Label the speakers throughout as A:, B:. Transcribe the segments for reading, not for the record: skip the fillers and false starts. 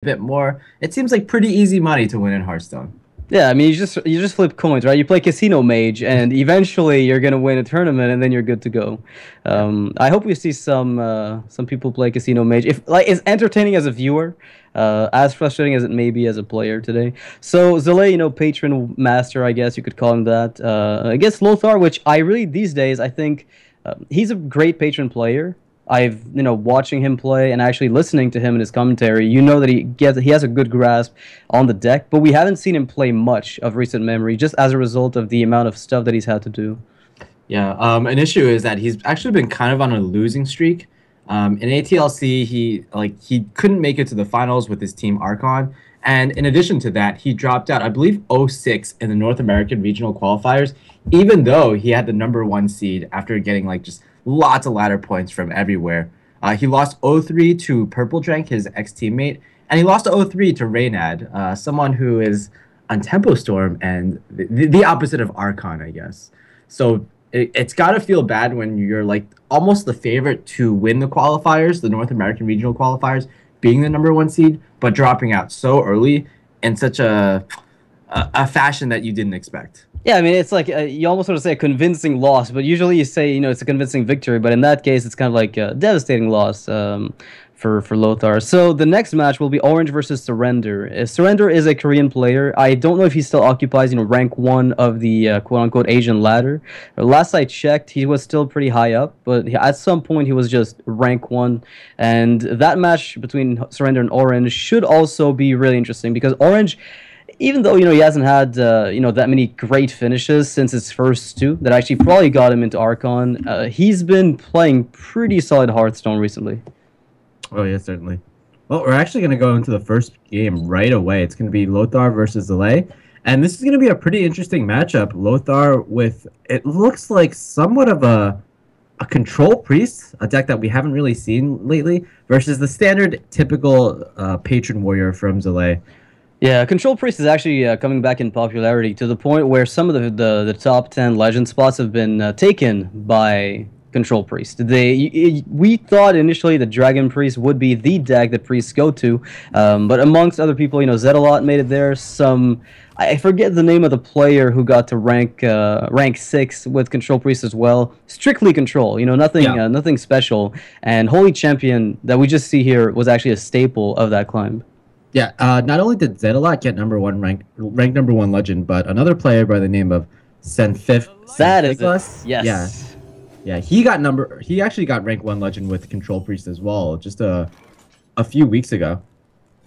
A: bit more. It seems like pretty easy money to win in Hearthstone.
B: Yeah, I mean you just flip coins, right? You play Casino Mage, and eventually you're gonna win a tournament, and then you're good to go.
A: Yeah.
B: I hope we see some people play Casino Mage. If like it's entertaining as a viewer, as frustrating as it may be as a player today. So Zalae, patron master, I guess you could call him that. Against Lothar, which I really these days I think he's a great patron player. I've watching him play and actually listening to him in his commentary, that he has a good grasp on the deck, but we haven't seen him play much of recent memory, just as a result of the amount of stuff that he's had to do.
A: Yeah, an issue is that he's actually been kind of on a losing streak. In ATLC, he couldn't make it to the finals with his team Archon, and in addition to that, he dropped out, I believe, 06 in the North American regional qualifiers, even though he had the #1 seed after getting just lots of ladder points from everywhere. He lost 0-3 to Purple Drank, his ex-teammate, and he lost 0-3 to Reynad, someone who is on Tempo Storm and the opposite of Archon, I guess. So it's got to feel bad when you're almost the favorite to win the qualifiers, the North American regional qualifiers, being the #1 seed, but dropping out so early in such a fashion that you didn't expect.
B: Yeah, I mean, it's like you almost want to say a convincing loss, but usually you say, it's a convincing victory. But in that case, it's kind of like a devastating loss for Lothar. So the next match will be Orange versus Surrender. Surrender is a Korean player. I don't know if he still occupies, rank 1 of the quote-unquote Asian ladder. Last I checked, he was still pretty high up, but at some point he was just rank 1. And that match between Surrender and Orange should also be really interesting because Orange, even though he hasn't had that many great finishes since his first two that actually probably got him into Archon, he's been playing pretty solid Hearthstone recently.
C: Oh yeah, certainly. Well, we're actually going to go into the first game right away. It's going to be Lothar versus Zalae, and this is going to be a pretty interesting matchup. Lothar with, it looks like somewhat of a control priest, a deck that we haven't really seen lately, versus the standard typical patron warrior from Zalae.
B: Yeah, Control Priest is actually coming back in popularity to the point where some of the top 10 legend spots have been taken by Control Priest. We thought initially that Dragon Priest would be the deck that priests go to, but amongst other people, Zedalot made it there. I forget the name of the player who got to rank 6 with Control Priest as well. Strictly Control, nothing special. And Holy Champion that we just see here was actually a staple of that climb.
C: Yeah, not only did Zedalot get rank #1 legend, but another player by the name of Senfif.
B: That is it. Yes.
C: Yeah, he actually got rank 1 legend with Control Priest as well, just a few weeks ago.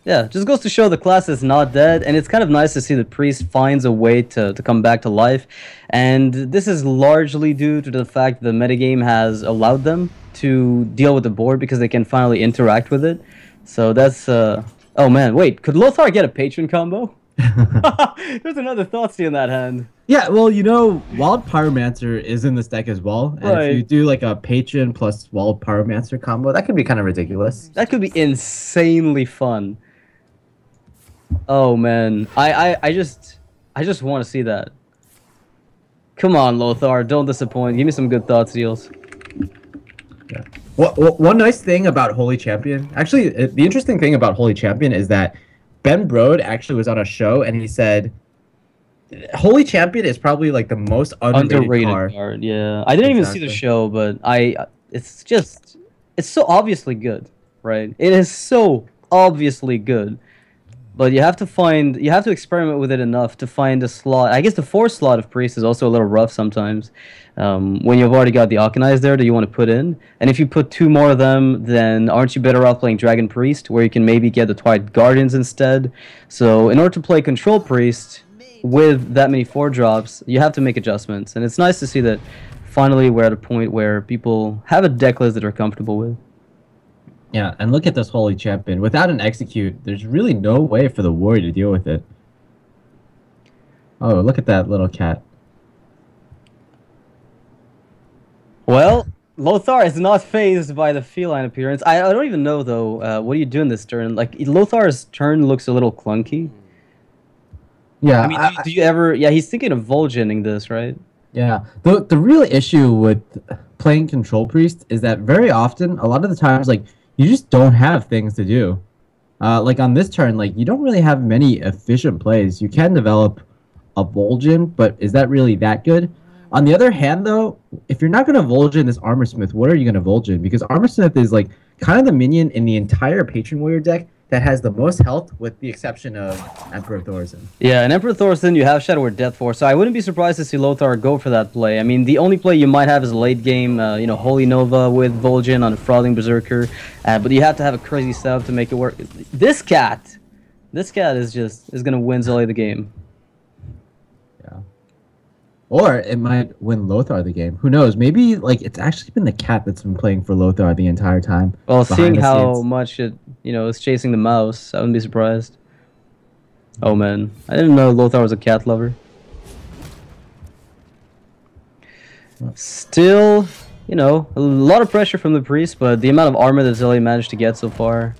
B: Yeah, just goes to show the class is not dead, and it's kind of nice to see the Priest finds a way to come back to life. And this is largely due to the fact the metagame has allowed them to deal with the board because they can finally interact with it. So that's oh man, wait, could Lothar get a patron combo? There's another Thoughtsy in that hand.
C: Yeah, well, Wild Pyromancer is in this deck as well. And if you do a patron plus Wild Pyromancer combo, that could be kind of ridiculous.
B: That could be insanely fun. Oh man, I just want to see that. Come on, Lothar, don't disappoint. Give me some good Thoughtseals.
C: Yeah. Well, one nice thing about Holy Champion, actually, the interesting thing about Holy Champion is that Ben Brode actually was on a show and he said Holy Champion is probably the most underrated card.
B: Yeah, I didn't even see the show, but it's so obviously good, right? It is so obviously good. But you have to experiment with it enough to find a slot. I guess the 4th slot of Priest is also a little rough sometimes. When you've already got the Alchanize there that you want to put in. And if you put 2 more of them, then aren't you better off playing Dragon Priest, where you can maybe get the Twilight Guardians instead? So in order to play Control Priest with that many 4-drops, you have to make adjustments. And it's nice to see that finally we're at a point where people have a deck list that they're comfortable with.
C: Yeah, and look at this Holy Champion. Without an execute, there's really no way for the warrior to deal with it. Oh, look at that little cat.
B: Well, Lothar is not phased by the feline appearance. I don't even know, though, what do you do in this turn? Lothar's turn looks a little clunky.
C: Yeah.
B: I mean, do you ever... Yeah, he's thinking of Volgening this, right?
C: Yeah. The real issue with playing Control Priest is that very often, a lot of the times, you just don't have things to do. Like on this turn, like you don't really have many efficient plays. You can develop a Vol'jin, but is that really that good? On the other hand, though, if you're not going to Vol'jin this Armor Smith, what are you going to Vol'jin? Because Armor Smith is like kind of the minion in the entire Patron Warrior deck that has the most health, with the exception of Emperor Thorson.
B: Yeah, and Emperor Thorson, you have Shadow or Death for, so I wouldn't be surprised to see Lothar go for that play. I mean, the only play you might have is late game, Holy Nova with Vol'jin on a Frothing Berserker, but you have to have a crazy setup to make it work. This cat is gonna win Zalae the game.
C: Yeah. Or it might win Lothar the game. Who knows? Maybe like it's actually been the cat that's been playing for Lothar the entire time.
B: Well, seeing how much it, is chasing the mouse, I wouldn't be surprised. Oh man, I didn't know Lothar was a cat lover. Still, a lot of pressure from the priest, but the amount of armor that Zalae managed to get so far.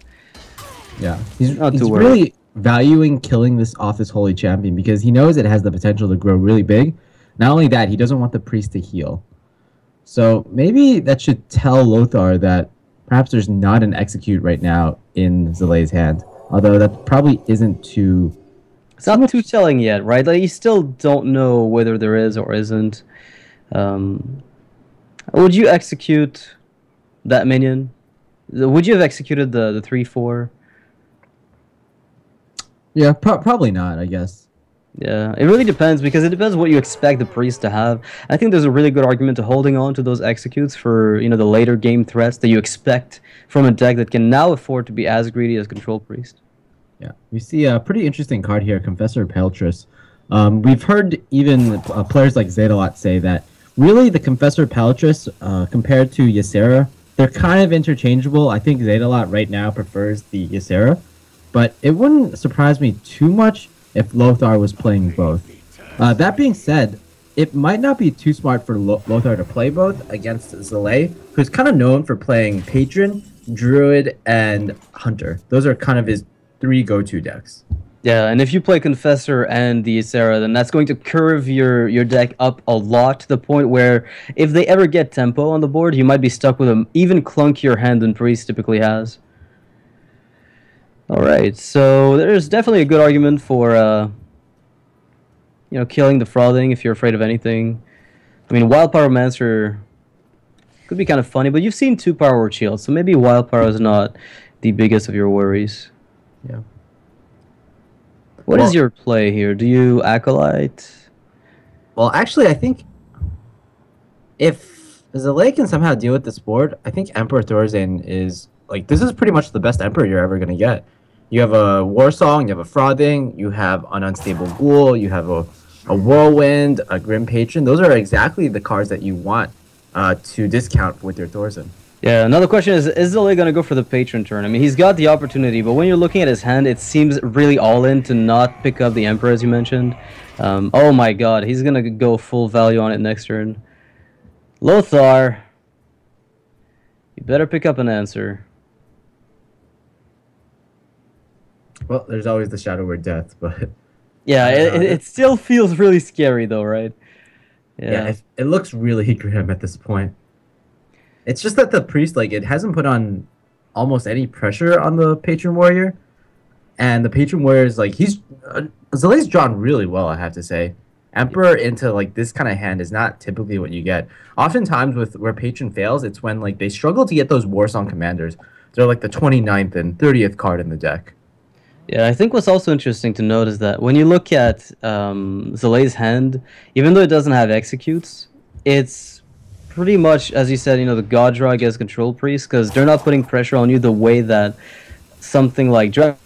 C: Yeah, he's really valuing killing this off his holy champion because he knows it has the potential to grow really big. Not only that, he doesn't want the priest to heal. So maybe that should tell Lothar that perhaps there's not an execute right now in Zalae's hand. Although that probably isn't too...
B: It's not too telling yet, right? Like, you still don't know whether there is or isn't. Would you execute that minion? Would you have executed the 3/4?
C: Yeah, probably not, I guess.
B: Yeah, it really depends, because it depends what you expect the priest to have. I think there's a really good argument to holding on to those executes for, the later game threats that you expect from a deck that can now afford to be as greedy as Control Priest.
C: Yeah, we see a pretty interesting card here, Confessor Peltris. We've heard even players like Zalae say that really the Confessor Peltris, compared to Ysera, they're kind of interchangeable. I think Zalae right now prefers the Ysera, but it wouldn't surprise me too much if Lothar was playing both. That being said, it might not be too smart for Lothar to play both against Zalae, who's kind of known for playing Patron, Druid, and Hunter. Those are kind of his 3 go-to decks.
B: Yeah, and if you play Confessor and the Ysera, then that's going to curve your deck up a lot, to the point where if they ever get tempo on the board, you might be stuck with an even clunkier hand than Priest typically has. Alright, so there's definitely a good argument for, killing the Frothing if you're afraid of anything. I mean, Wild Pyromancer could be kind of funny, but you've seen 2 Power Word Shields, so maybe Wild Pyro is not the biggest of your worries.
C: Yeah.
B: What is your play here? Do you Acolyte?
C: Well, actually, I think if Zalae can somehow deal with this board, I think Emperor Thorson is, like, this is pretty much the best Emperor you're ever going to get. You have a War Song, you have a Frothing, you have an Unstable Ghoul, you have a Whirlwind, a Grim Patron. Those are exactly the cards that you want to discount with your Thorson.
B: Yeah, another question is Zalae going to go for the Patron turn? I mean, he's got the opportunity, but when you're looking at his hand, it seems really all-in to not pick up the Emperor, as you mentioned. Oh my god, he's going to go full value on it next turn. Lothar, you better pick up an answer.
C: Well, there's always the Shadow Word Death, but...
B: Yeah, it still feels really scary, though, right?
C: Yeah, it looks really grim at this point. It's just that the priest, like, it hasn't put on almost any pressure on the Patron Warrior. And the Patron Warrior is, like, Zalae's drawn really well, I have to say. Emperor into, like, this kind of hand is not typically what you get. Oftentimes, where Patron fails, it's when, like, they struggle to get those Warsong Commanders. They're, like, the 29th and 30th card in the deck.
B: Yeah, I think what's also interesting to note is that when you look at Zalae's hand, even though it doesn't have executes, it's pretty much, as you said, the God Draw against Control Priest, because they're not putting pressure on you the way that something like Dragon.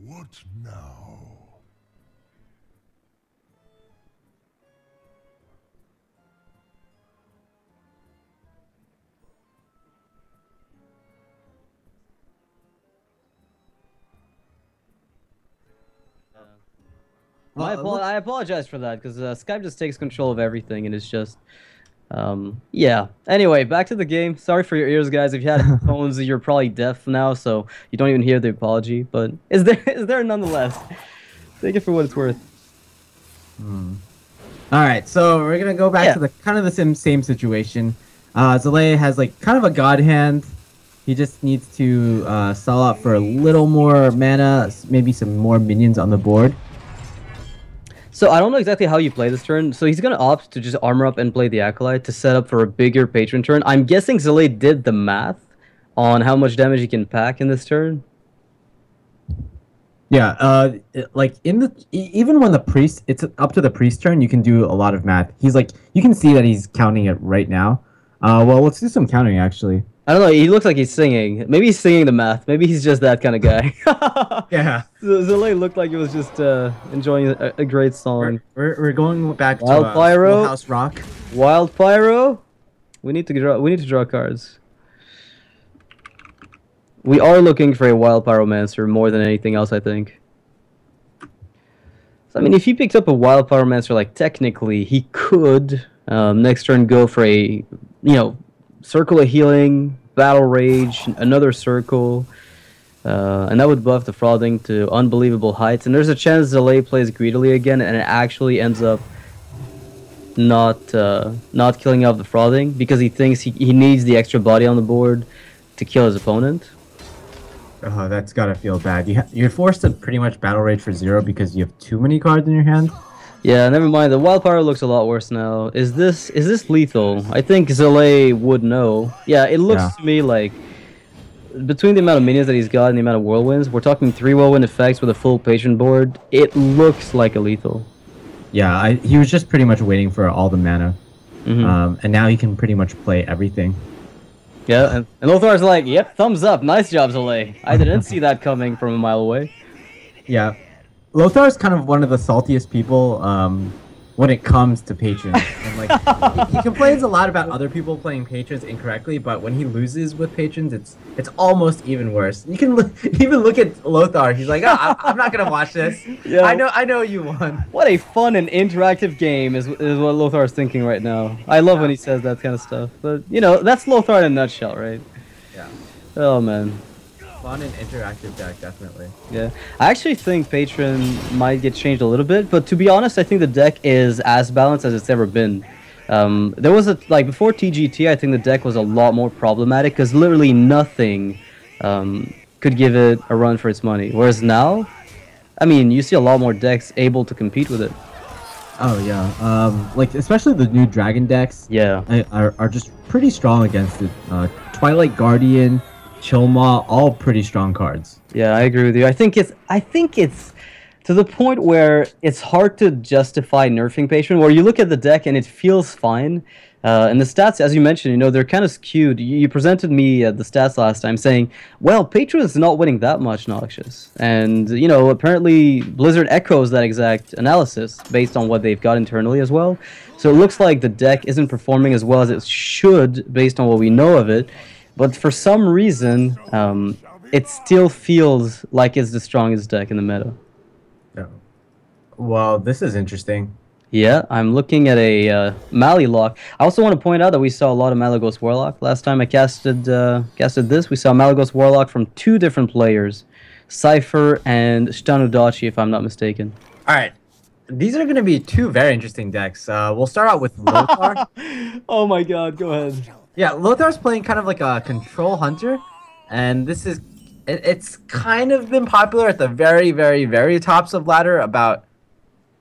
D: What now?
B: I apologize for that because Skype just takes control of everything and it's just, yeah. Anyway, back to the game. Sorry for your ears, guys. If you had headphones, you're probably deaf now, so you don't even hear the apology. But is there nonetheless? Take it for what it's worth.
C: All right, so we're gonna go back to the kind of the same situation. Zalae has like kind of a god hand. He just needs to sell out for a little more mana, maybe some more minions on the board.
B: So I don't know exactly how you play this turn. So he's gonna opt to just armor up and play the Acolyte to set up for a bigger patron turn. I'm guessing Zalae did the math on how much damage he can pack in this turn.
C: Yeah, like even when the priest, it's up to the priest turn, you can do a lot of math. He's like, you can see that he's counting it right now. Well, let's do some counting actually.
B: I don't know. He looks like he's singing. Maybe he's singing the math. Maybe he's just that kind of guy.
C: Yeah.
B: Zalae looked like he was just enjoying a great song.
C: We're going back to
B: Wild Pyro.
C: House Rock.
B: Wild Pyro. We need to draw cards. We are looking for a Wild Pyromancer more than anything else, I think. So, I mean, if he picked up a Wild Pyromancer, like, technically, he could next turn go for a, Circle of Healing, Battle Rage, another Circle, and that would buff the Frothing to unbelievable heights. And there's a chance Zalae plays greedily again, and it actually ends up not killing off the Frothing because he thinks he needs the extra body on the board to kill his opponent.
C: Oh, that's gotta feel bad. You're forced to pretty much Battle Rage for 0 because you have too many cards in your hand.
B: Yeah, never mind. The Wild Pyro looks a lot worse now. Is this lethal? I think Zalae would know. Yeah, it looks to me like between the amount of minions that he's got and the amount of whirlwinds, we're talking 3 whirlwind effects with a full patron board. It looks like a lethal.
C: Yeah, he was just pretty much waiting for all the mana, and now he can pretty much play everything.
B: Yeah, and Lothar's like, yep, thumbs up, nice job, Zalae. I didn't see that coming from a mile away.
C: Yeah, Lothar is kind of one of the saltiest people when it comes to patrons. And like, he complains a lot about other people playing patrons incorrectly, but when he loses with patrons, it's almost even worse. You can even look at Lothar. He's like, oh, I'm not gonna watch this. Yeah. I know you won.
B: What a fun and interactive game is what Lothar is thinking right now. I love when he says that kind of stuff. But that's Lothar in a nutshell, right?
C: Yeah.
B: Oh man.
C: Fun and interactive deck, definitely.
B: Yeah, I actually think Patron might get changed a little bit, but to be honest, I think the deck is as balanced as it's ever been. There was before TGT, I think the deck was a lot more problematic because literally nothing could give it a run for its money. Whereas now, I mean, you see a lot more decks able to compete with it.
C: Oh yeah, like especially the new Dragon decks.
B: Yeah,
C: are just pretty strong against it. Twilight Guardian, Chilma, all pretty strong cards.
B: Yeah, I agree with you. I think it's to the point where it's hard to justify nerfing Patron, where you look at the deck and it feels fine. And the stats, as you mentioned, they're kind of skewed. You presented me the stats last time saying, well, Patron is not winning that much Noxious. And, apparently Blizzard echoes that exact analysis based on what they've got internally as well. So it looks like the deck isn't performing as well as it should based on what we know of it. But for some reason, it still feels like it's the strongest deck in the meta.
C: Yeah. Well, this is interesting.
B: Yeah, I'm looking at a Mali lock. I also want to point out that we saw a lot of Malagos Warlock. Last time I casted this, we saw Malagos Warlock from 2 different players. Cypher and Stanudachi, if I'm not mistaken.
C: All right. These are going to be 2 very interesting decks. We'll start out with Lothar.
B: Oh my god, go ahead.
C: Yeah, Lothar's playing kind of like a control hunter, and it's kind of been popular at the very, very, very tops of ladder about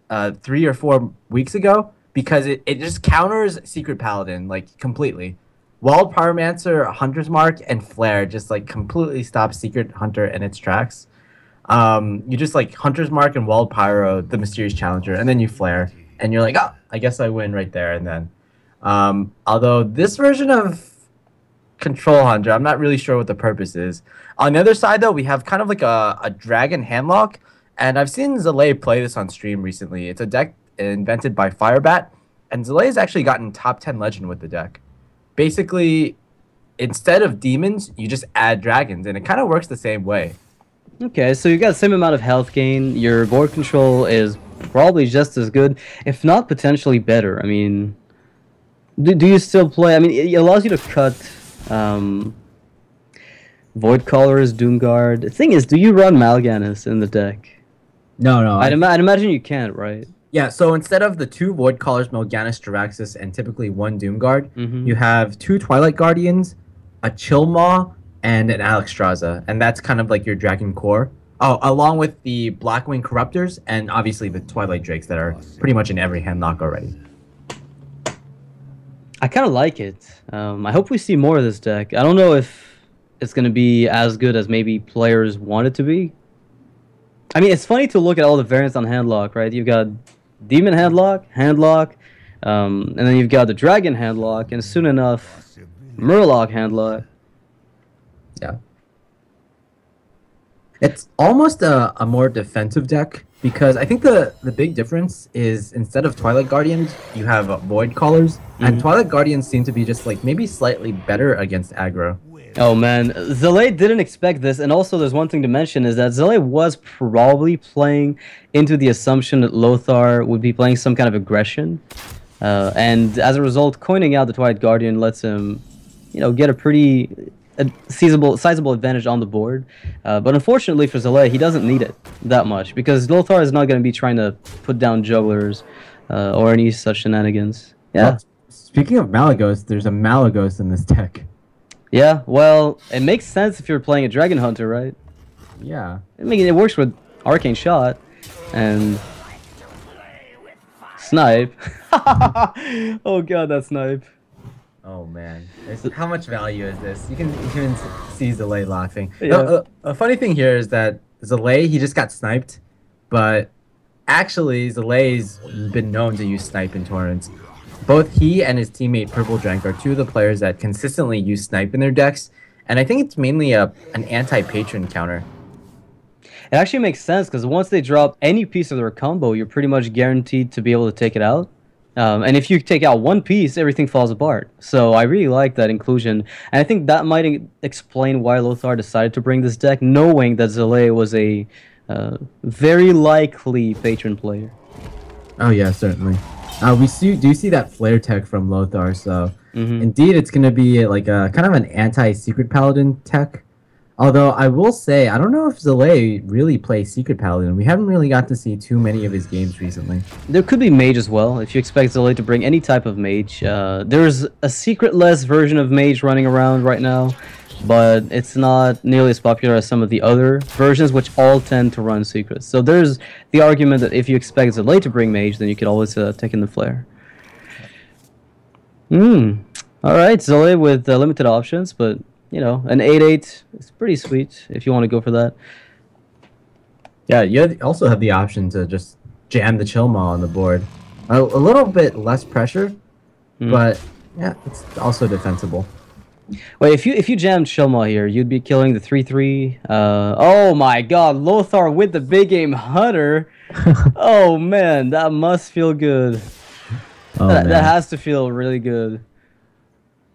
C: 3 or 4 weeks ago because it just counters Secret Paladin like completely. Wild Pyromancer, Hunter's Mark, and Flare just like completely stop Secret Hunter in its tracks. You just like Hunter's Mark and Wild Pyro, the Mysterious Challenger, and then you Flare, and you're like, oh, I guess I win right there, and then. Although this version of Control Hunter, I'm not really sure what the purpose is. On the other side, though, we have kind of like a Dragon Handlock, and I've seen Zalae play this on stream recently. It's a deck invented by Firebat, and Zalae's actually gotten top 10 legend with the deck. Basically, instead of demons, you just add dragons, and it kind of works the same way.
B: Okay, so you got the same amount of health gain. Your board control is probably just as good, if not potentially better. I mean, do you still play? I mean, it allows you to cut Void Callers, Doomguard. The thing is, do you run Mal'Ganis in the deck?
C: No.
B: I'd imagine you can't, right?
A: Yeah, so instead of the 2 Void Callers, Mal'Ganis, Jaraxxus, and typically 1 Doomguard, you have 2 Twilight Guardians, a Chillmaw, and an Alexstrasza, and that's kind of like your Dragon Core. Oh, along with the Blackwing Corruptors, and obviously the Twilight Drakes that are pretty much in every handlock already.
B: I kind of like it. I hope we see more of this deck. I don't know if it's going to be as good as maybe players want it to be. I mean, it's funny to look at all the variants on handlock, right? You've got Demon handlock, and then you've got the Dragon handlock, and soon enough, Murloc handlock.
A: Yeah. It's almost a more defensive deck, because I think the big difference is instead of Twilight Guardians, you have Void Callers, and Twilight Guardians seem to be just like maybe slightly better against aggro.
B: Oh man, Zalae didn't expect this, and also there's one thing to mention is that Zalae was probably playing into the assumption that Lothar would be playing some kind of aggression, and as a result, coining out the Twilight Guardian lets him, get a pretty sizable advantage on the board. But unfortunately for Zalae, he doesn't need it that much because Lothar is not going to be trying to put down jugglers or any such shenanigans. Yeah.
C: Well, speaking of Malagos, there's a Malagos in this deck.
B: Yeah, well, it makes sense if you're playing a Dragon Hunter, right?
C: Yeah.
B: I mean, it works with Arcane Shot and Snipe. Oh god, that Snipe.
A: Oh man, how much value is this? You can even see Zalae laughing.
B: Yeah.
A: A funny thing here is that Zalae, he just got sniped, but actually Zalae's been known to use snipe in tournaments. Both he and his teammate Purple Drank are 2 of the players that consistently use snipe in their decks, and I think it's mainly an anti-patron counter.
B: It actually makes sense because once they drop any piece of their combo, you're pretty much guaranteed to be able to take it out. And if you take out one piece, everything falls apart. So I really like that inclusion, and I think that might explain why Lothar decided to bring this deck, knowing that Zalae was a very likely patron player.
C: Oh yeah, certainly. We do see that flare tech from Lothar, so indeed it's going to be like a kind of an anti-Secret Paladin tech. Although I will say, I don't know if Zalae really plays Secret Paladin. We haven't really got to see too many of his games recently.
B: There could be Mage as well, if you expect Zalae to bring any type of Mage. There's a secret-less version of Mage running around right now, but it's not nearly as popular as some of the other versions, which all tend to run secrets. So there's the argument that if you expect Zalae to bring Mage, then you could always take in the Flare. Alright, Zalae with limited options, but, an 8/8 is pretty sweet if you want to go for that.
C: Yeah, you also have the option to just jam the Chillmaw on the board. A little bit less pressure, but yeah, it's also defensible.
B: Wait, if you jammed Chillmaw here, you'd be killing the 3/3. Oh my god, Lothar with the big aim Hunter. Oh man, that must feel good.
C: Oh,
B: that has to feel really good.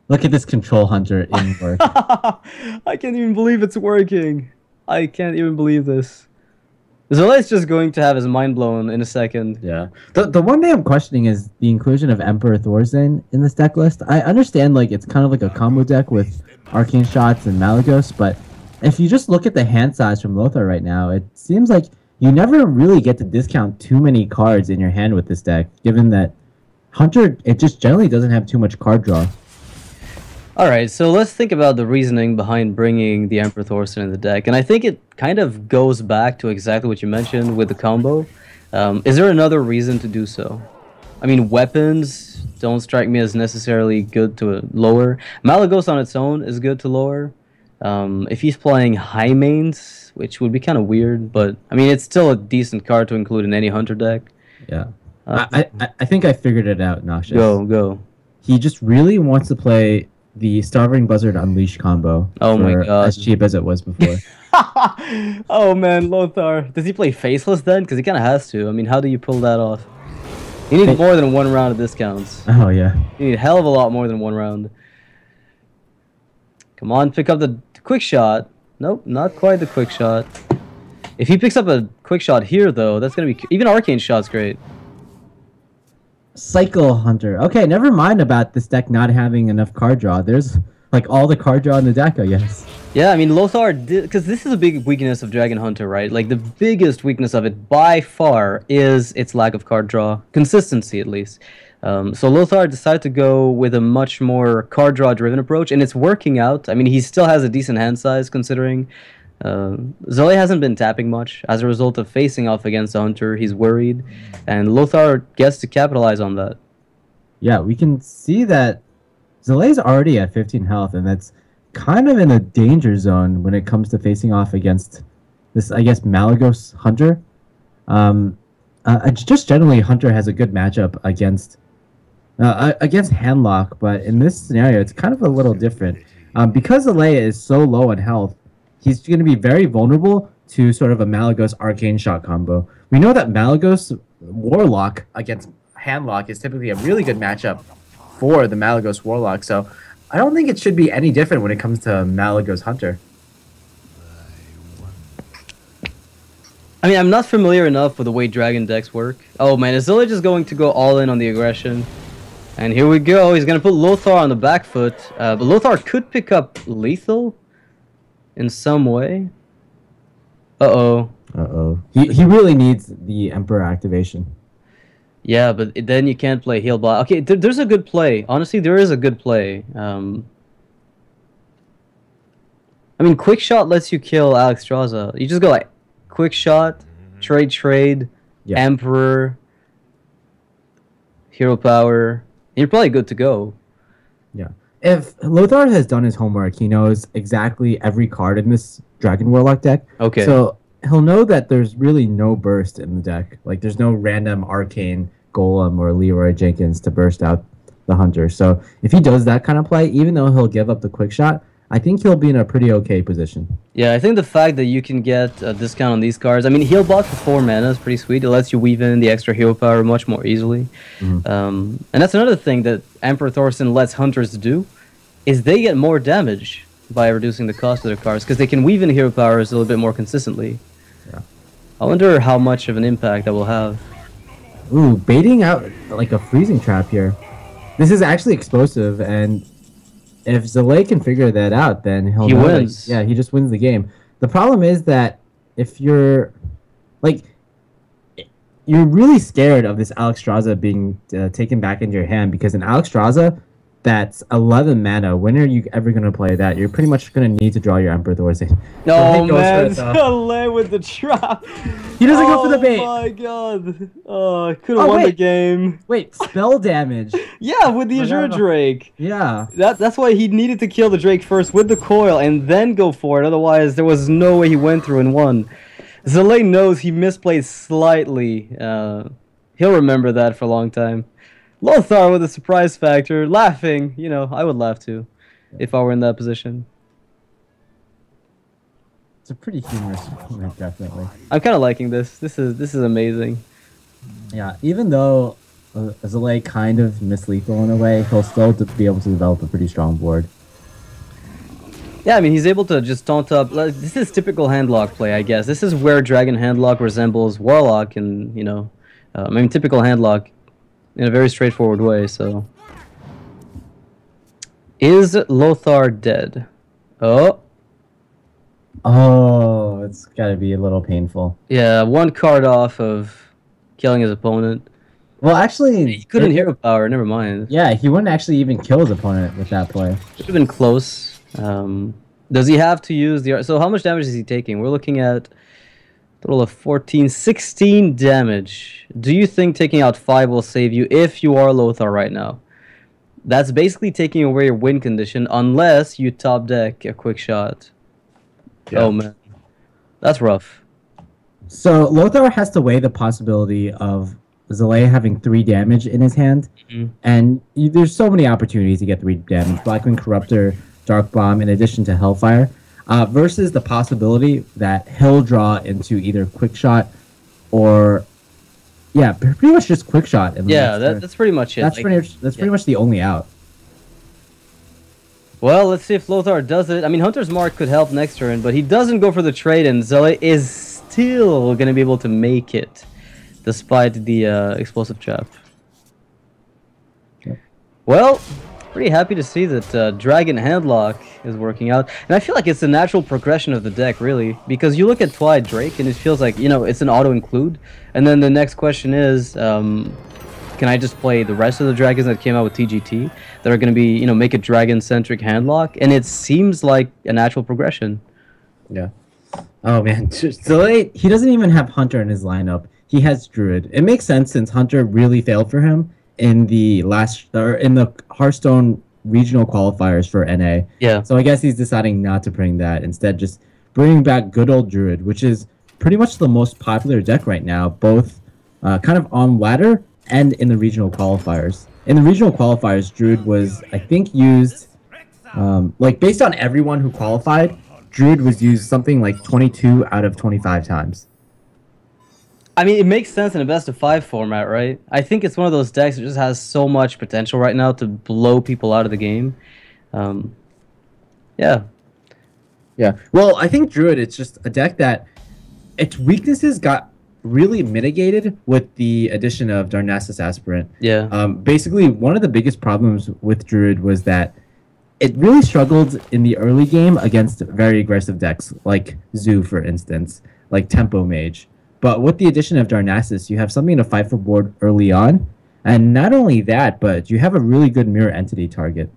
C: Look at this Control Hunter in work.
B: I can't even believe it's working. I can't even believe this. Zalae's just going to have his mind blown in a second.
C: Yeah. The one thing I'm questioning is the inclusion of Emperor Thorzen in this deck list. I understand like it's kind of like a combo deck with Arcane Shots and Malagos, but if you just look at the hand size from Lothar right now, it seems like you never really get to discount too many cards in your hand with this deck, given that Hunter, it just generally doesn't have too much card draw.
B: Alright, so let's think about the reasoning behind bringing the Emperor Thorzen in the deck. And I think it kind of goes back to exactly what you mentioned with the combo. Is there another reason to do so? I mean, weapons don't strike me as necessarily good to lower. Malagos on its own is good to lower. If he's playing high mains, which would be kind of weird, but I mean, it's still a decent card to include in any Hunter deck.
C: Yeah. I think I figured it out, Noxious.
B: Go.
C: He just really wants to play the Starving Buzzard Unleash combo.
B: Oh my god.
C: As cheap as it was before.
B: Oh man, Lothar. Does he play Faceless then? Because he kind of has to. I mean, how do you pull that off? You need more than 1 round of discounts.
C: Oh yeah.
B: You need a hell of a lot more than 1 round. Come on, pick up the quick shot. Nope, not quite the quick shot. If he picks up a quick shot here though. That's gonna be even arcane shot's great.
C: Cycle Hunter. Okay, never mind about this deck not having enough card draw. There's like all the card draw in the deck, I guess.
B: Yeah, I mean Lothar did, because this is a big weakness of Dragon Hunter, right? Like the biggest weakness of it by far is its lack of card draw, consistency at least. So Lothar decided to go with a much more card draw driven approach, and it's working out. I mean, he still has a decent hand size considering. Zalae hasn't been tapping much as a result of facing off against the Hunter. He's worried, and Lothar gets to capitalize on that.
C: Yeah, we can see that Zalae's already at 15 health, and that's kind of in a danger zone when it comes to facing off against this, I guess, Malagos Hunter. Just generally, Hunter has a good matchup against Handlock, but in this scenario, it's kind of a little different. Because Zalae is so low on health, he's going to be very vulnerable to sort of a Malagos Arcane Shot combo. We know that Malagos Warlock against Handlock is typically a really good matchup for the Malagos Warlock, so I don't think it should be any different when it comes to Malagos Hunter.
B: I mean, I'm not familiar enough with the way Dragon decks work. Oh man, is Zalae just going to go all in on the aggression? And here we go, he's going to put Lothar on the back foot, but Lothar could pick up Lethal in some way. Uh-oh.
C: Uh-oh. He really needs the Emperor activation.
B: Yeah, but then you can't play heal bot. Okay, there's a good play. Honestly, there is a good play. I mean, quick shot lets you kill Alexstrasza. You just go like, quick shot, trade,
C: yeah.
B: Emperor, hero power. You're probably good to go.
C: Yeah. If Lothar has done his homework, he knows exactly every card in this Dragon Warlock deck.
B: Okay.
C: So he'll know that there's really no burst in the deck. Like, there's no random Arcane Golem or Leroy Jenkins to burst out the Hunter. So if he does that kind of play, even though he'll give up the quick shot, I think he'll be in a pretty okay position.
B: Yeah, I think the fact that you can get a discount on these cards, I mean, heal bot for 4 mana is pretty sweet. It lets you weave in the extra hero power much more easily. And that's another thing that Emperor Thorson lets Hunters do, is they get more damage by reducing the cost of their cards, because they can weave in hero powers a little bit more consistently.
C: Yeah.
B: I wonder how much of an impact that will have.
C: Ooh, baiting out like a freezing trap here. This is actually explosive, and if Zalae can figure that out, then he
B: wins.
C: Yeah, he just wins the game. The problem is that if you're like, you're really scared of this Alexstrasza being taken back into your hand, because in Alexstrasza, that's 11 mana. When are you ever going to play that? You're pretty much going to need to draw your Emperor Thorson.
B: No, man, Zalae with the trap.
C: He doesn't go for the bait.
B: Oh my god. Oh, I could have won the game.
C: Wait, spell damage.
B: Yeah, with the Azure Drake.
C: Yeah.
B: That's why he needed to kill the Drake first with the coil and then go for it. Otherwise, there was no way he went through and won. Zalae knows he misplayed slightly. He'll remember that for a long time. Lothar with a surprise factor, laughing. You know, I would laugh too, if I were in that position.
C: It's a pretty humorous moment, definitely.
B: I'm kind of liking this. This is amazing.
C: Yeah, even though Zalae kind of mislethal in a way, he'll still be able to develop a pretty strong board.
B: Yeah, I mean, he's able to just taunt up. This is typical handlock play, I guess. This is where Dragon handlock resembles Warlock, and you know, I mean, typical handlock in a very straightforward way. So, is Lothar dead? Oh,
C: it's gotta be a little painful.
B: Yeah, 1 card off of killing his opponent.
C: Well, actually,
B: he couldn't hero power. Never mind.
C: Yeah, he wouldn't actually even kill his opponent with that play.
B: Should have been close. Does he have to use the... So how much damage is he taking? We're looking at a total of 14, 16 damage. Do you think taking out 5 will save you if you are Lothar right now? That's basically taking away your win condition unless you top deck a quick shot. Yeah. Oh man, that's rough.
C: So Lothar has to weigh the possibility of Zalae having 3 damage in his hand, and there's so many opportunities to get 3 damage. Blackwing Corruptor, Dark Bomb, in addition to Hellfire, versus the possibility that he'll draw into either Quick Shot or, yeah, pretty much just Quick Shot.
B: Yeah, that's pretty much it.
C: That's pretty much the only out.
B: Well, let's see if Lothar does it. I mean, Hunter's Mark could help next turn, but he doesn't go for the trade, and Zalae is still gonna be able to make it, despite the explosive trap.
C: Yep.
B: Well, pretty happy to see that Dragon Handlock is working out, and I feel like it's a natural progression of the deck, really, because you look at Twilight Drake and it feels like, you know, it's an auto include, and then the next question is, can I just play the rest of the dragons that came out with TGT that are going to be, you know, make a dragon-centric handlock? And it seems like a natural progression.
C: Yeah. Oh man, Zalae, he doesn't even have Hunter in his lineup. He has Druid. It makes sense since Hunter really failed for him in the Hearthstone regional qualifiers for NA.
B: Yeah.
C: So I guess he's deciding not to bring that. Instead, just bringing back good old Druid, which is pretty much the most popular deck right now, both kind of on ladder and in the regional qualifiers. In the regional qualifiers, Druid was, I think, used, like, based on everyone who qualified, Druid was used something like 22 out of 25 times.
B: I mean, it makes sense in a best-of-5 format, right? I think it's one of those decks that just has so much potential right now to blow people out of the game. Yeah.
C: Yeah. Well, I think Druid, it's just a deck that its weaknesses got really mitigated with the addition of Darnassus Aspirant.
B: Yeah.
C: Basically, one of the biggest problems with Druid was that it really struggled in the early game against very aggressive decks, like Zoo, for instance, like Tempo Mage. But with the addition of Darnassus, you have something to fight for board early on. And not only that, but you have a really good mirror entity target.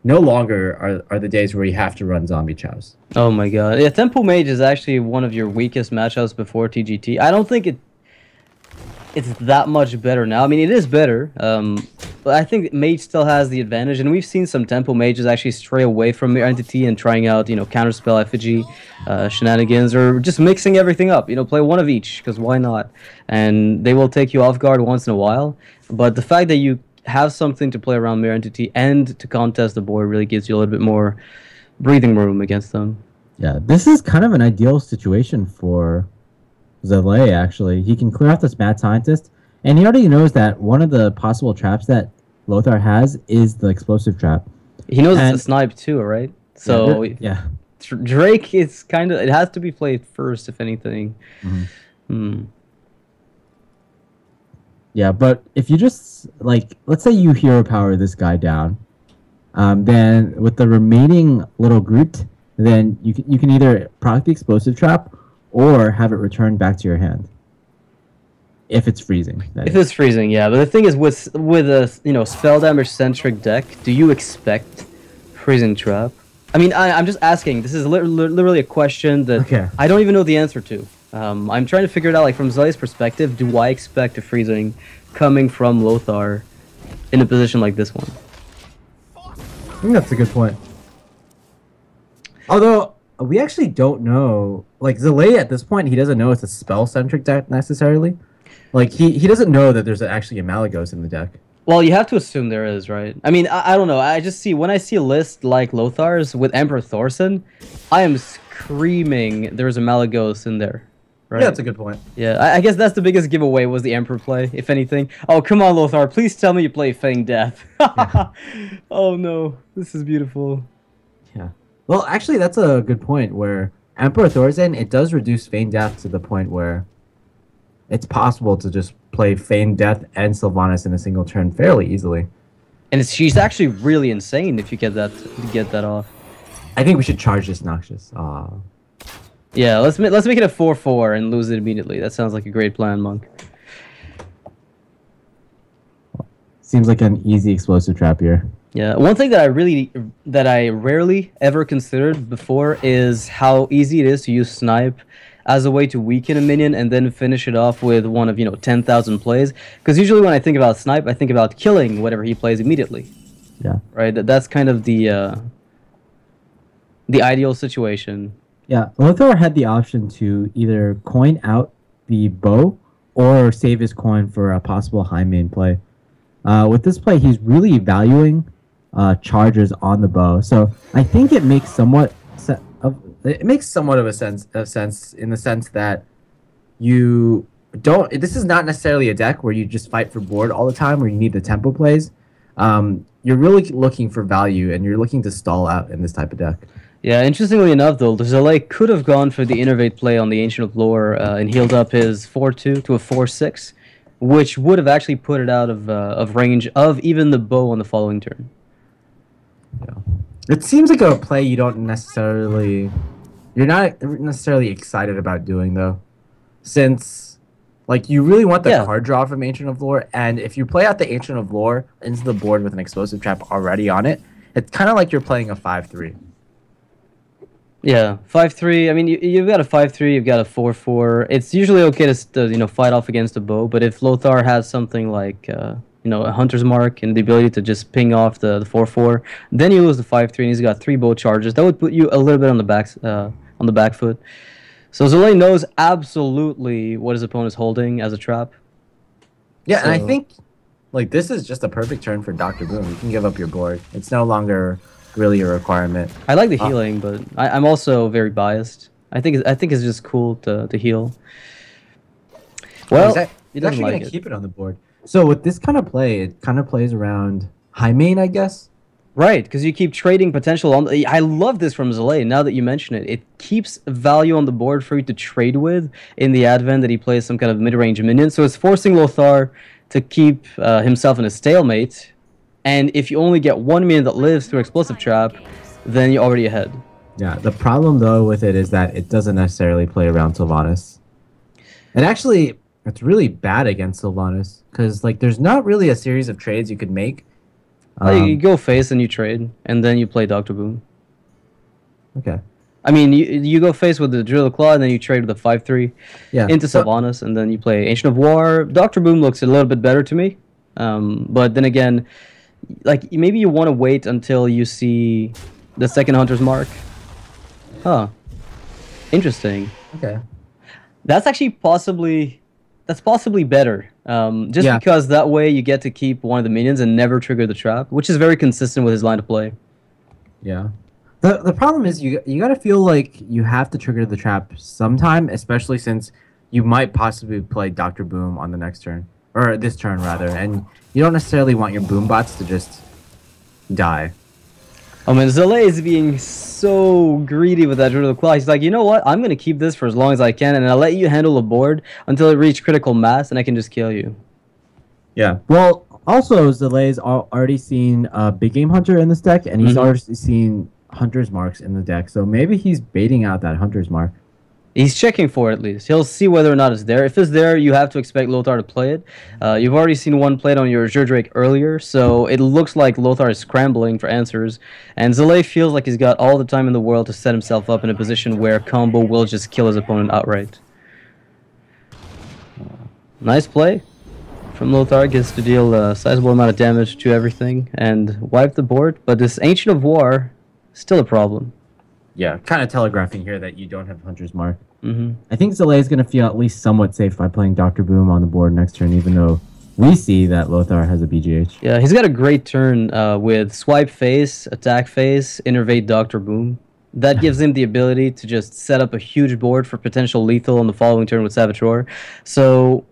C: No longer are the days where you have to run Zombie Chows.
B: Oh my god. Yeah, Tempo Mage is actually one of your weakest matchups before TGT. I don't think it's that much better now. I mean, it is better, but I think Mage still has the advantage, and we've seen some Tempo Mages actually stray away from Mirror Entity and trying out, you know, Counterspell, Effigy, shenanigans, or just mixing everything up. You know, play one of each, because why not? And they will take you off guard once in a while, but the fact that you have something to play around Mirror Entity and to contest the board really gives you a little bit more breathing room against them.
C: Yeah, this is kind of an ideal situation for Zalae, actually. He can clear out this Mad Scientist, and he already knows that one of the possible traps that Lothar has is the explosive trap.
B: He knows it's a snipe too, right? So
C: yeah.
B: Drake is kind of, it has to be played first, if anything.
C: Yeah, but if you just, like, let's say you hero power this guy down, then with the remaining little Groot, then you can either proc the explosive trap or have it returned back to your hand. If it's freezing.
B: If it's freezing, yeah. But the thing is, with a, you know, spell damage centric deck, do you expect freezing trap? I mean, I'm just asking. This is literally a question that I don't even know the answer to. I'm trying to figure it out, like, from Zalae's perspective, do I expect a freezing coming from Lothar in a position like this one?
C: I think that's a good point. Although, we actually don't know, like, Zalae at this point, he doesn't know it's a spell-centric deck necessarily. Like, he doesn't know that there's actually a Malygos in the deck.
B: Well, you have to assume there is, right? I mean, I don't know. I just see, when I see a list like Lothar's with Emperor Thorson, I am screaming there's a Malygos in there. Right?
C: Yeah, that's a good point.
B: Yeah, I guess that's the biggest giveaway was the Emperor play, if anything. Oh, come on, Lothar. Please tell me you play Fang Death. Yeah. Oh, no. This is beautiful.
C: Yeah. Well, actually, that's a good point, where Emperor Thorson, it does reduce Feign Death to the point where it's possible to just play Feign Death and Sylvanas in a single turn fairly easily.
B: And she's actually really insane if you get that off.
C: I think we should charge this Noxious.
B: Yeah, let's make it a 4/4 and lose it immediately. That sounds like a great plan, Monk.
C: Seems like an easy explosive trap here.
B: Yeah, one thing that I rarely ever considered before is how easy it is to use Snipe as a way to weaken a minion and then finish it off with one of, you know, 10,000 plays. Because usually when I think about Snipe, I think about killing whatever he plays immediately.
C: Yeah.
B: Right. That's kind of the ideal situation.
C: Yeah, Lothar had the option to either coin out the bow or save his coin for a possible high main play. With this play, he's really valuing charges on the bow, so I think it makes somewhat of a sense in the sense that you don't. This is not necessarily a deck where you just fight for board all the time, where you need the tempo plays. You're really looking for value, and you're looking to stall out in this type of deck.
B: Yeah, interestingly enough, though, Zalae could have gone for the Innervate play on the Ancient of Lore and healed up his 4-2 to a 4-6, which would have actually put it out of range of even the bow on the following turn.
C: Yeah. It seems like a play you're not necessarily excited about doing, though, since like you really want the card draw from Ancient of Lore, and if you play out the Ancient of Lore into the board with an explosive trap already on it, it's kind of like you're playing a 5-3.
B: Yeah, 5-3. I mean, you've got a 5-3, you've got a 4-4. It's usually okay to fight off against a bow, but if Lothar has something like a Hunter's Mark and the ability to just ping off the 4-4, then you lose the 5-3, and he's got 3 bow charges. That would put you a little bit on the back foot. So Zalae knows absolutely what his opponent is holding as a trap.
C: Yeah, and I think like this is just a perfect turn for Dr. Boom. You can give up your board. It's no longer really a requirement.
B: I like the healing, but I'm also very biased. I think it's just cool to heal. Well,
C: he's actually going to keep it on the board. So with this kind of play, it kind of plays around high main, I guess.
B: Right, because you keep trading potential on. I love this from Zalae. Now that you mention it, it keeps value on the board for you to trade with in the advent that he plays some kind of mid-range minion. So it's forcing Lothar to keep himself in a stalemate. And if you only get 1 minion that lives through Explosive Trap, then you're already ahead.
C: Yeah, the problem though with it is that it doesn't necessarily play around Sylvanas. And actually, it's really bad against Sylvanas because like there's not really a series of trades you could make.
B: You go face and you trade, and then you play Dr. Boom.
C: Okay.
B: I mean, you go face with the Drill Claw, and then you trade with the 5-3 into Sylvanas, and then you play Ancient of War. Dr. Boom looks a little bit better to me. But then again, like maybe you want to wait until you see the second Hunter's Mark. Huh. Interesting.
C: Okay.
B: That's actually possibly better. Just because that way you get to keep one of the minions and never trigger the trap, which is very consistent with his line of play.
C: Yeah. The problem is you got to feel like you have to trigger the trap sometime, especially since you might possibly play Dr. Boom on the next turn. Or this turn, rather. And you don't necessarily want your boom bots to just die.
B: Oh man, Zalae is being so greedy with that Drill Claw. He's like, you know what? I'm going to keep this for as long as I can, and I'll let you handle the board until it reaches critical mass, and I can just kill you.
C: Yeah. Well, also, Zalae's already seen Big Game Hunter in this deck, and he's already seen Hunter's Marks in the deck, so maybe he's baiting out that Hunter's Mark.
B: He's checking for it at least. He'll see whether or not it's there. If it's there, you have to expect Lothar to play it. You've already seen one played on your Drake earlier, so it looks like Lothar is scrambling for answers. And Zalae feels like he's got all the time in the world to set himself up in a position where combo will just kill his opponent outright. Nice play from Lothar. Gets to deal a sizable amount of damage to everything and wipe the board. But this Ancient of War, still a problem.
C: Yeah, kind of telegraphing here that you don't have Hunter's Mark. I think Zalae is going to feel at least somewhat safe by playing Dr. Boom on the board next turn, even though we see that Lothar has a BGH.
B: Yeah, he's got a great turn with Swipe Face, Attack Face, Innervate Dr. Boom. That gives him the ability to just set up a huge board for potential lethal on the following turn with Saboteur. So,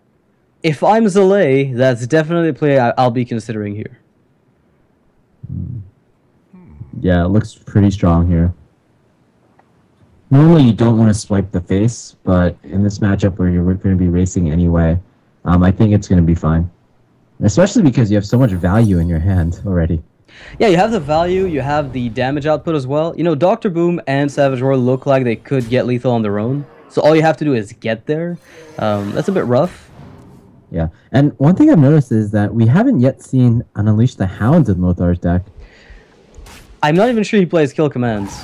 B: if I'm Zalae, that's definitely a play I'll be considering here.
C: Yeah, it looks pretty strong here. Normally, you don't want to swipe the face, but in this matchup where you're going to be racing anyway, I think it's going to be fine. Especially because you have so much value in your hand already.
B: Yeah, you have the value, you have the damage output as well. You know, Dr. Boom and Savage Roar look like they could get lethal on their own. So all you have to do is get there. That's a bit rough.
C: Yeah, and one thing I've noticed is that we haven't yet seen an Unleash the Hounds in Lothar's deck.
B: I'm not even sure he plays kill commands.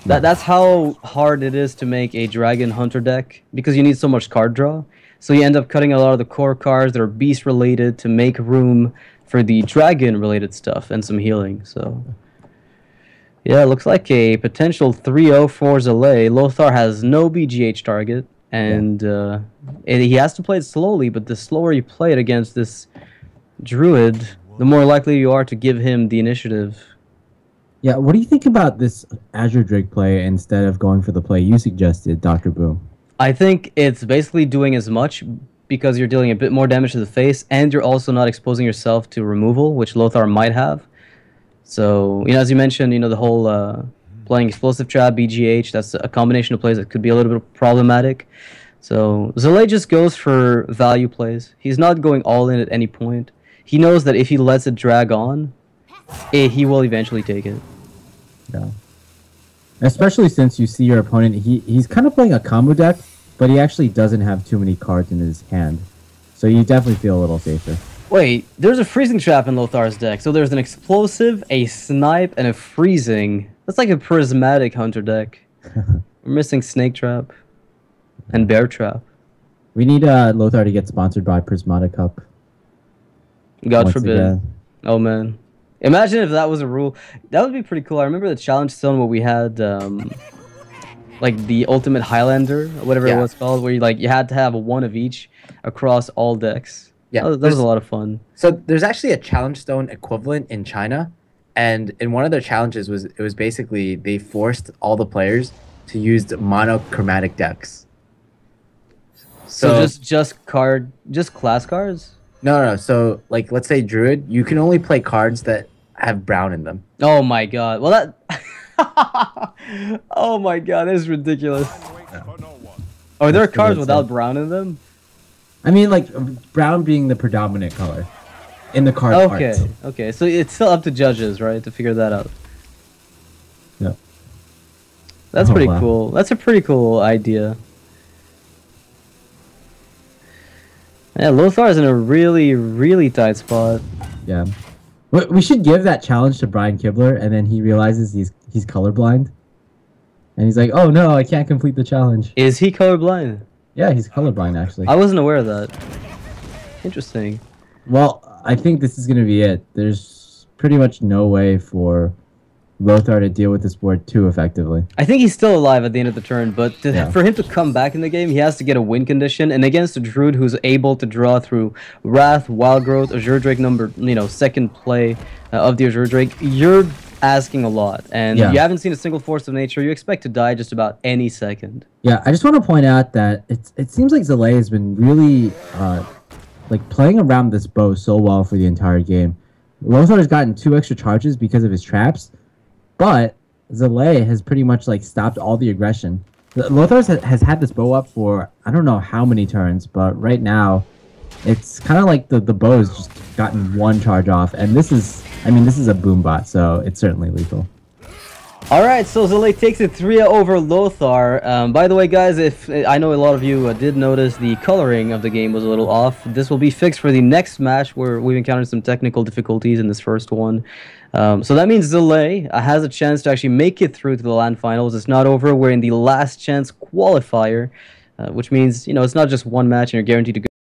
B: That's how hard it is to make a Dragon Hunter deck, because you need so much card draw. So you end up cutting a lot of the core cards that are beast related to make room for the dragon related stuff and some healing. So yeah, it looks like a potential 3-0 for Zalae. Lothar has no BGH target, and he has to play it slowly, but the slower you play it against this Druid, the more likely you are to give him the initiative.
C: Yeah, what do you think about this Azure Drake play instead of going for the play you suggested, Dr. Boom?
B: I think it's basically doing as much because you're dealing a bit more damage to the face, and you're also not exposing yourself to removal, which Lothar might have. So, you know, as you mentioned, you know, the whole playing Explosive Trap, BGH. That's a combination of plays that could be a little bit problematic. So Zalae just goes for value plays. He's not going all in at any point. He knows that if he lets it drag on, he will eventually take it.
C: Yeah. Especially since you see your opponent, he's kind of playing a combo deck, but he actually doesn't have too many cards in his hand. So you definitely feel a little safer.
B: Wait, there's a freezing trap in Lothar's deck. So there's an explosive, a snipe, and a freezing. That's like a prismatic hunter deck. We're missing snake trap and bear trap.
C: We need Lothar to get sponsored by Prismatic Cup.
B: God forbid. Oh man. Imagine if that was a rule. That would be pretty cool. I remember the challenge stone where we had like the ultimate Highlander, or whatever it was called, where you had to have one of each across all decks. Yeah, that was a lot of fun.
A: So there's actually a challenge stone equivalent in China, and in one of their challenges it was basically they forced all the players to use monochromatic decks.
B: So just class cards?
A: No. So like let's say Druid, you can only play cards that have brown in them.
B: Oh my god. Well that oh my god, that is ridiculous. Oh, there are cards without brown in them?
C: I mean, like, brown being the predominant color in the card art.
B: Okay. So it's still up to judges, right, to figure that out.
C: Yeah.
B: That's pretty cool. That's a pretty cool idea. Yeah, Lothar is in a really, really tight spot.
C: Yeah. We should give that challenge to Brian Kibler, and then he realizes he's colorblind. And he's like, oh no, I can't complete the challenge.
B: Is he colorblind?
C: Yeah, he's colorblind, actually.
B: I wasn't aware of that. Interesting.
C: Well, I think this is going to be it. There's pretty much no way for Lothar to deal with this board too effectively.
B: I think he's still alive at the end of the turn, but for him to come back in the game, he has to get a win condition. And against a Druid who's able to draw through Wrath, Wild Growth, Azure Drake number, second play of the Azure Drake, you're asking a lot. And you haven't seen a single Force of Nature. You expect to die just about any second.
C: Yeah, I just want to point out that it seems like Zalae has been really like playing around this bow so well for the entire game. Lothar has gotten 2 extra charges because of his traps, but Zalae has pretty much like stopped all the aggression. Lothar has had this bow up for I don't know how many turns, but right now it's kind of like the bow has just gotten 1 charge off, and this is a boom bot, so it's certainly lethal.
B: Alright, so Zalae takes it 3-0 over Lothar. By the way, guys, if I know a lot of you did notice the coloring of the game was a little off. This will be fixed for the next match where we've encountered some technical difficulties in this first one. So that means Zalae has a chance to actually make it through to the LAN finals. It's not over. We're in the last chance qualifier, which means, it's not just one match and you're guaranteed to go.